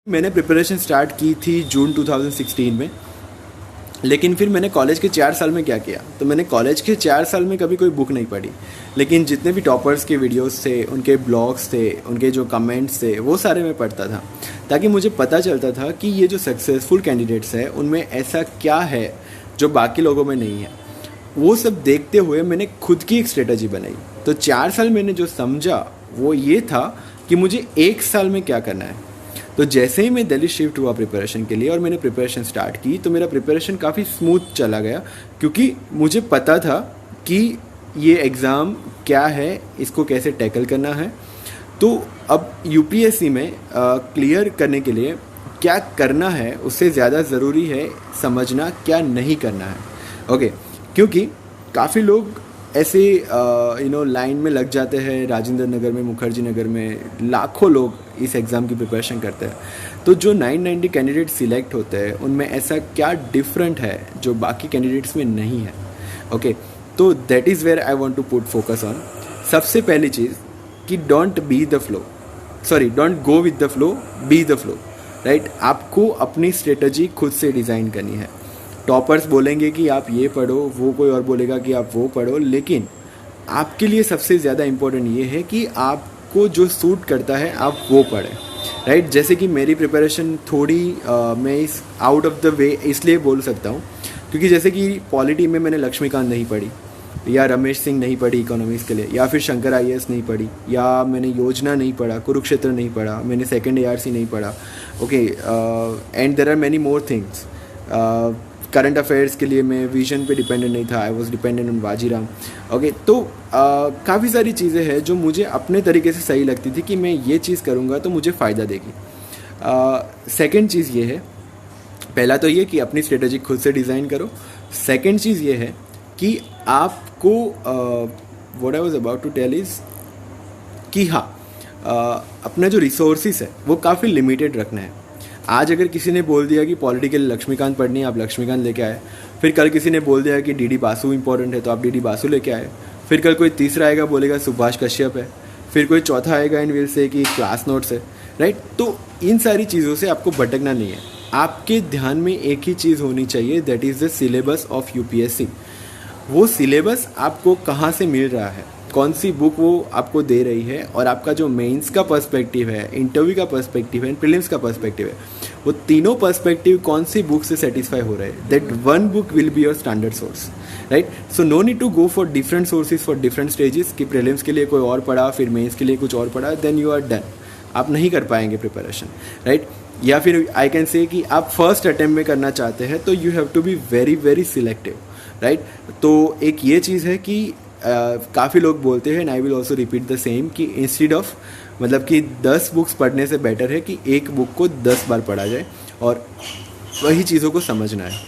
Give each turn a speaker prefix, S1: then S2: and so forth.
S1: मैंने preparation start की थी जून 2016 में। लेकिन फिर मैंने कॉलेज के 4 साल में क्या किया, तो मैंने कॉलेज के 4 साल में कभी कोई बुक नहीं पढ़ी, लेकिन जितने भी टॉपर्स के वीडियोस थे, उनके ब्लॉग्स थे, उनके जो कमेंट्स थे, वो सारे मैं पढ़ता था, ताकि मुझे पता चलता था कि ये जो सक्सेसफुल कैंडिडेट्स हैं उनमें ऐसा क्या है जो बाकी लोगों में नहीं है। वो सब देखते हुए मैंने खुद की एक स्ट्रेटजी बनाई। तो 4 साल मैंने जो समझा वो ये था कि मुझे 1 साल में क्या करना है। तो जैसे ही मैं दिल्ली शिफ्ट हुआ प्रिपरेशन के लिए और मैंने प्रिपरेशन स्टार्ट की, तो मेरा प्रिपरेशन काफ़ी स्मूथ चला गया, क्योंकि मुझे पता था कि ये एग्ज़ाम क्या है, इसको कैसे टैकल करना है। तो अब यूपीएससी में क्लियर करने के लिए क्या करना है, उससे ज़्यादा ज़रूरी है समझना क्या नहीं करना है। ओके, क्योंकि काफ़ी लोग ऐसे लाइन में लग जाते हैं। राजेंद्र नगर में, मुखर्जी नगर में लाखों लोग इस एग्ज़ाम की प्रिपरेशन करते हैं। तो जो 990 कैंडिडेट सिलेक्ट होते हैं, उनमें ऐसा क्या डिफरेंट है जो बाकी कैंडिडेट्स में नहीं है। ओके, तो that is where I want to put focus on. सबसे पहली चीज़ कि don't go with the flow, be the flow, right. आपको अपनी स्ट्रेटजी खुद से डिज़ाइन करनी है। टॉपर्स बोलेंगे कि आप ये पढ़ो, वो कोई और बोलेगा कि आप वो पढ़ो, लेकिन आपके लिए सबसे ज़्यादा इम्पोर्टेंट ये है कि आपको जो सूट करता है आप वो पढ़ें, राइट। जैसे कि मेरी प्रिपरेशन थोड़ी मैं इस आउट ऑफ द वे इसलिए बोल सकता हूँ, क्योंकि जैसे कि पॉलिटी में मैंने लक्ष्मीकांत नहीं पढ़ी, या रमेश सिंह नहीं पढ़ी इकोनॉमिक्स के लिए, या फिर शंकर आईएएस नहीं पढ़ी, या मैंने योजना नहीं पढ़ा, कुरुक्षेत्र नहीं पढ़ा, मैंने सेकंड ARC नहीं पढ़ा। Okay, and there are many more things. Current affairs के लिए मैं विजन पे डिपेंडेंट नहीं था, I was dependent on Bajiram. Okay, तो काफ़ी सारी चीज़ें हैं जो मुझे अपने तरीके से सही लगती थी कि मैं ये चीज़ करूँगा तो मुझे फ़ायदा देगी। सेकंड चीज़ ये है, पहला तो ये कि अपनी स्ट्रेटजी खुद से डिज़ाइन करो। सेकंड चीज़ ये है कि आपको what I was about to tell is कि हाँ, अपना जो रिसोर्सिस है वो काफ़ी लिमिटेड रखना है। आज अगर किसी ने बोल दिया कि पॉलिटिकल लक्ष्मीकांत पढ़नी है, आप लक्ष्मीकांत लेके आए। फिर कल किसी ने बोल दिया कि DD बासु इंपॉर्टेंट है, तो आप DD बासु लेके आए। फिर कल कोई तीसरा आएगा, बोलेगा सुभाष कश्यप है। फिर कोई चौथा आएगा इन विल से कि क्लास नोट्स है, राइट। तो इन सारी चीज़ों से आपको भटकना नहीं है। आपके ध्यान में एक ही चीज़ होनी चाहिए, that is the syllabus of UPSC। वो सिलेबस आपको कहाँ से मिल रहा है, कौन सी बुक वो आपको दे रही है, और आपका जो मेंस का पर्सपेक्टिव है, इंटरव्यू का पर्सपेक्टिव है, प्रीलिम्स का पर्सपेक्टिव है, वो तीनों पर्सपेक्टिव कौन सी बुक से सेटिस्फाई हो रहे हैं। That one book will be your standard source, right. So no need to go for different sources for different stages, कि प्रीलिम्स के लिए कोई और पढ़ा, फिर मेंस के लिए कुछ और पढ़ा, देन यू आर डन। आप नहीं कर पाएंगे प्रिपरेशन, राइट। या फिर आई कैन से कि आप फर्स्ट अटेम्प्ट में करना चाहते हैं, तो you have to be very very selective, right. तो एक ये चीज़ है कि काफ़ी लोग बोलते हैं, and I will also repeat the same, कि इंस्टीड ऑफ मतलब कि 10 बुक्स पढ़ने से बेटर है कि एक बुक को 10 बार पढ़ा जाए और वही चीज़ों को समझना है।